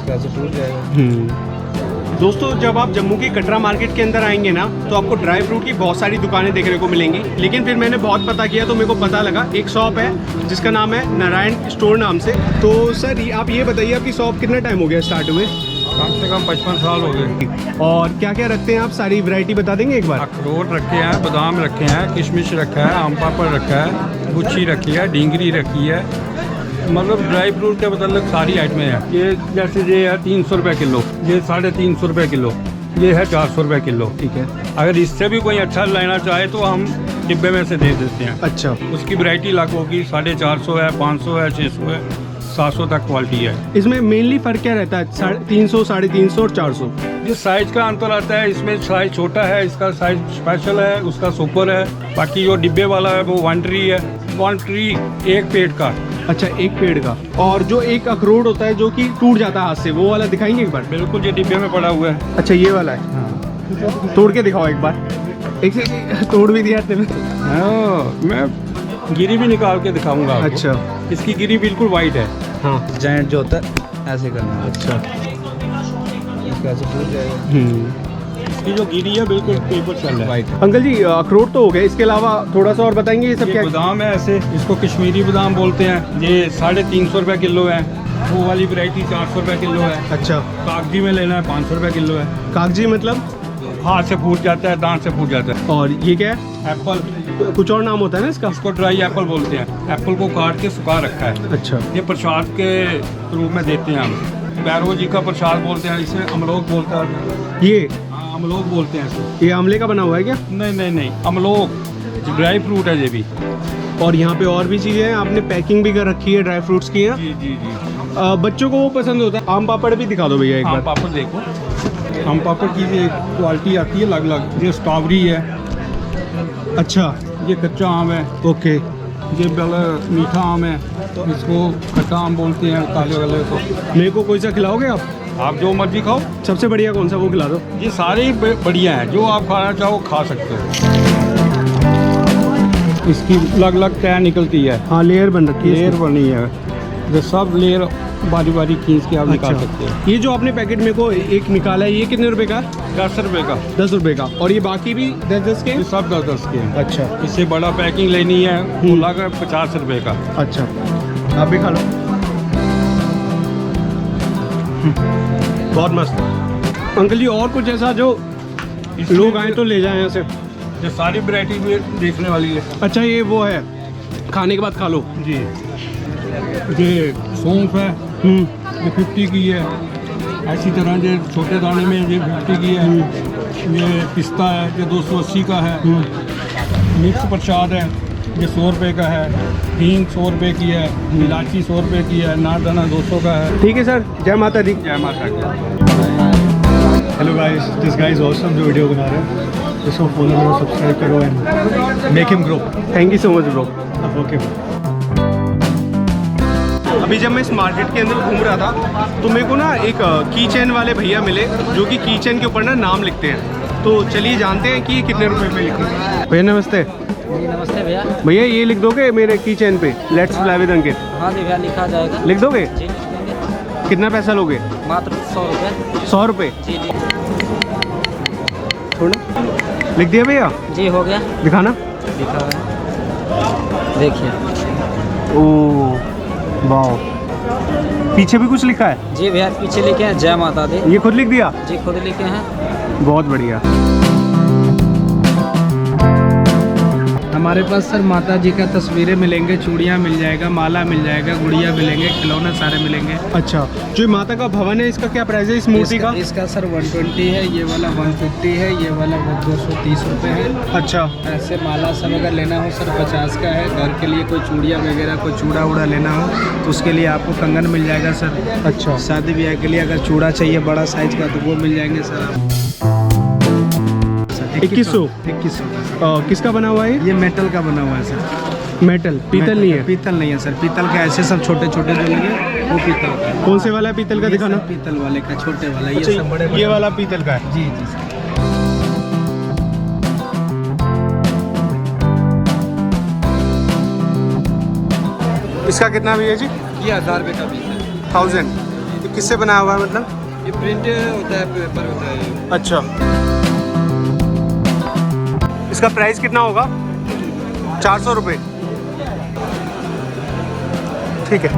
कैसे टूट जाएगा। दोस्तों जब आप जम्मू की कटरा मार्केट के अंदर आएंगे ना तो आपको ड्राई फ्रूट की बहुत सारी दुकानें देखने को मिलेंगी, लेकिन फिर मैंने बहुत पता किया तो मेरे को पता लगा एक शॉप है जिसका नाम है नारायण स्टोर नाम से। तो सर आप ये बताइए आपकी शॉप कितना टाइम हो गया स्टार्ट हुए? कम से कम 55 साल हो गए। और क्या क्या रखते हैं आप, सारी वैरायटी बता देंगे एक बार? अखरोट रखे हैं, बादाम रखे हैं, किशमिश रखा है, आम पापड़ रखा है, गुच्छी रखी है, डींगरी रखी है, मतलब ड्राई फ्रूट के मतलब सारी आइटमें हैं। ये जैसे ये है 300 रुपये किलो, ये 350 रुपये किलो, ये है 400 रुपये किलो। ठीक है, अगर इससे भी कोई अच्छा लेना चाहे तो हम डिब्बे में से दे देते हैं। अच्छा, उसकी वैरायटी लाख होगी, 450 है, 500 है, 600 है, 700 तक क्वालिटी है। इसमें मेनली फर्क क्या रहता है 350, 350 और 400? ये साइज का अंतर आता है, इसमें साइज छोटा है, इसका साइज स्पेशल है, उसका सुपर है। बाकी जो डिब्बे वाला है वो 1 ट्री है, 1 ट्री एक पेड़ का। अच्छा, एक पेड़ का। और जो एक अखरोट होता है जो कि टूट जाता है हाथ से, वो वाला दिखाएंगे एक बार? बिल्कुल, ये डिब्बे में पड़ा हुआ है। अच्छा, ये वाला है। हाँ, तोड़ के दिखाओ एक बार। एक से तोड़ भी दिया तुमने? हाँ, मैं गिरी भी निकाल के दिखाऊंगा आपको। अच्छा, इसकी गिरी बिल्कुल वाइट है। हाँ, जॉइंट जो होता है ऐसे करना है। अच्छा, कैसे टूट जाएगा। इसकी जो गिरी है बिल्कुल पेपर चल है। वाइट अंकल जी अखरोट तो हो गए, इसके अलावा थोड़ा सा और बताएंगे ये सब ये क्या? बादाम है, ऐसे इसको कश्मीरी बादाम बोलते हैं। ये 350 रुपये किलो है। वो वाली वैरायटी 400 रुपये किलो है। अच्छा, कागजी में लेना है 500 रुपये किलो है। कागजी मतलब? हाथ से फूट जाता है, दांत से फूट जाता है। और ये क्या है? एप्पल, कुछ और नाम होता है ना इसका? इसको ड्राई एप्पल बोलते हैं। एप्पल को काट के सुखा रखा है। अच्छा, ये प्रसाद के रूप में देते हैं हम। भैरव जी का प्रसाद बोलते हैं, इसे अमलोक बोलता है। ये हाँ, अमलोक बोलते हैं इसे। ये आमले का बना हुआ है क्या? नहीं नहीं नहीं, अमलोक ड्राई फ्रूट है ये भी। और यहाँ पे और भी चीज़ें हैं, आपने पैकिंग भी कर रखी है ड्राई फ्रूट्स की है। जी जी जी। बच्चों को वो पसंद होता है। आम पापड़ भी दिखा दो भैया एक आम बार। पापड़ देखो, आम पापड़ की ये क्वालिटी आती है अलग अलग। ये स्ट्रॉबेरी है, अच्छा, ये कच्चा आम है, ओके। ये बड़ा मीठा आम है, इसको खट्टा आम बोलते हैं काले वाले को। मेरे को कोई सा खिलाओगे आप जो मर्जी खाओ। सबसे बढ़िया कौन सा, वो खिला दो। ये सारे ही बढ़िया हैं, जो आप खाना चाहो खा सकते हो। इसकी अलग अलग तय निकलती है। हाँ, लेयर बन रखी है लेयर इसकी। बनी है, जो सब लेयर बारी बारी खींच के आप निकाल सकते हैं। ये जो आपने पैकेट मेरे को एक निकाला है, ये कितने रुपए का? 10 रुपये का। 10 रुपए का। और ये बाकी भी 10-10 के? ये सब 10-10 के हैं। अच्छा, इससे बड़ा पैकिंग लेनी है वो लगा 50 रुपये का। अच्छा, आप भी खा लो। बहुत मस्त अंकल जी। और कुछ ऐसा जो लोग आए तो ले जाएं यहाँ से? ये सारी वैरायटी भी देखने वाली है। अच्छा, ये वो है खाने के बाद खा लो जी, ये सौंफ है, ये 50 की है। ऐसी तरह ये छोटे दाने में ये 50 की है। ये पिस्ता है, ये 280 का है। मिक्स प्रसाद है, ये 100 रुपये का है। हींग 100 रुपये की है, इलायची 100 रुपये की है, नारदाना 200 का है। ठीक है सर, जय माता दी। जय माता की। Hello guys, this guys is awesome जो वीडियो बना रहे हैं, इसको फॉलो करो, सब्सक्राइब करो and make him grow. Thank you so much bro. Okay. अभी जब मैं इस मार्केट के अंदर घूम रहा था तो मेरे को ना एक की चेन वाले भैया मिले जो कि की चेन के ऊपर ना नाम लिखते हैं। तो चलिए जानते हैं कि ये कितने रुपए में लिखे हैं। भैया नमस्ते। जी नमस्ते भैया। भैया ये लिख दोगे मेरे की चेन पे, लेट्स फ्लाई विद अंकित? हाँ जी भैया, लिखा जाएगा। लिख दोगे? जी लिख देंगे। कितना पैसा लोगे? मात्र 100 रुपये। 100 रुपये? जी जी थोड़ा लिख दिया भैया? जी, हो गया। दिखाना। लिखा है, देखिए। ओह वाह, पीछे भी कुछ लिखा है? जी भैया, पीछे लिखे हैं जय माता दी। ये खुद लिख दिया? जी खुद लिखे हैं। बहुत बढ़िया। हमारे पास सर माता जी का तस्वीरें मिलेंगे, चूड़ियाँ मिल जाएगा, माला मिल जाएगा, गुड़िया मिलेंगे, खिलौने सारे मिलेंगे। अच्छा, जो ये माता का भवन है इसका क्या प्राइस है इस मूर्ति का? इसका सर 120 है, ये वाला 150 है, ये वाला 230 रुपये है। अच्छा, ऐसे माला सब अगर लेना हो सर 50 का है। घर के लिए कोई चूड़िया वगैरह, कोई चूड़ा उड़ा लेना हो तो उसके लिए आपको कंगन मिल जाएगा सर। अच्छा, शादी ब्याह के लिए अगर चूड़ा चाहिए बड़ा साइज का तो वो मिल जाएंगे सर आप। 2100 किसका बना हुआ है? ये मेटल का बना हुआ है सर। मेटल, पीतल नहीं है? पीतल नहीं है सर, पीतल का ऐसे सब छोटे छोटे जो लगे वो पीतल का है। कौन से वाला है पीतल का, ये दिखाना। सब पीतल वाले का, छोटे वाला। ये अच्छा, सब बड़े ये वाला पीतल का है? जी जी सर। इसका कितना भैया जी? ये 1000 रुपये का पीस है। 1000। किससे बनाया हुआ है मतलब? ये प्रिंट होता है, पेपर होता है। अच्छा, इसका प्राइस कितना होगा? 400 रुपये। ठीक है।